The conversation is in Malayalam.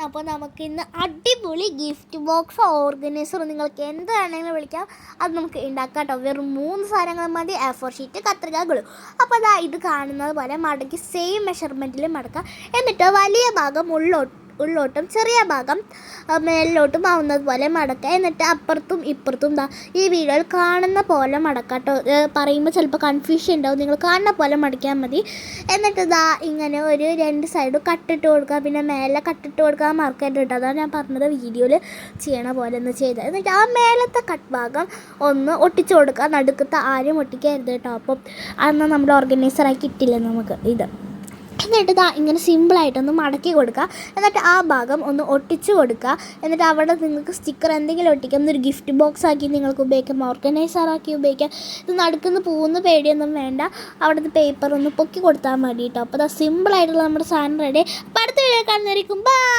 അപ്പോൾ നമുക്കിന്ന് അടിപൊളി ഗിഫ്റ്റ് ബോക്സ് ഓർഗനൈസർ നിങ്ങൾക്ക് എന്ത് വേണമെങ്കിലും വിളിക്കാം, അത് നമുക്ക് ഉണ്ടാക്കാം കേട്ടോ. വെറും 3 സാധനങ്ങൾ മതി: A4 ഷീറ്റ്, കത്രിക, ഗ്ലൂ. അപ്പോൾ അതാ ഇത് കാണുന്നത് പോലെ മടക്കി സെയിം മെഷർമെൻറ്റിൽ മടക്കാം. എന്നിട്ട് വലിയ ഭാഗം ഉള്ളോട്ടും ചെറിയ ഭാഗം മേലിലോട്ടും ആവുന്നത് പോലെ മടക്കുക. എന്നിട്ട് അപ്പുറത്തും ഇപ്പുറത്തും ഈ വീഡിയോയിൽ കാണുന്ന പോലെ മടക്കാം കേട്ടോ. പറയുമ്പോൾ ചിലപ്പോൾ കൺഫ്യൂഷൻ ഉണ്ടാവും, നിങ്ങൾ കാണുന്ന പോലെ മടക്കിയാൽ മതി. എന്നിട്ട് ഇങ്ങനെ ഒരു 2 സൈഡും കട്ടിട്ട് കൊടുക്കുക, പിന്നെ മേലെ കട്ടിട്ട് കൊടുക്കാൻ മറക്കരുത് കേട്ടോ. അതാണ് ഞാൻ പറഞ്ഞത്, വീഡിയോയിൽ ചെയ്യണ പോലെ ഒന്ന് ചെയ്തത്. എന്നിട്ട് ആ മേലത്തെ കട്ട് ഭാഗം ഒന്ന് ഒട്ടിച്ചു കൊടുക്കുക, നടുക്കത്തെ ആരും ഒട്ടിക്കരുത് കേട്ടോ. അപ്പം അന്ന് നമ്മൾ ഓർഗനൈസറായി കിട്ടില്ല നമുക്ക് ഇത്. എന്നിട്ട് ഇങ്ങനെ സിമ്പിളായിട്ടൊന്ന് മടക്കി കൊടുക്കുക. എന്നിട്ട് ആ ഭാഗം ഒന്ന് ഒട്ടിച്ച് കൊടുക്കുക. എന്നിട്ട് അവിടെ നിങ്ങൾക്ക് സ്റ്റിക്കർ എന്തെങ്കിലും ഒട്ടിക്കാം. ഒരു ഗിഫ്റ്റ് ബോക്സ് ആക്കി നിങ്ങൾക്ക് ഉപയോഗിക്കാം, ഓർഗനൈസറാക്കി ഉപയോഗിക്കാം. ഇത് നടുക്കുന്ന പോകുന്ന പേടിയൊന്നും വേണ്ട, അവിടുത്തെ പേപ്പർ ഒന്ന് പൊക്കി കൊടുത്താൽ മതി കേട്ടോ. അപ്പോൾ സിമ്പിളായിട്ടുള്ള നമ്മുടെ സാധനം റെഡി. അപ്പോൾ അടുത്ത വീഡിയോ കാണുന്നതായിരിക്കും. ബൈ.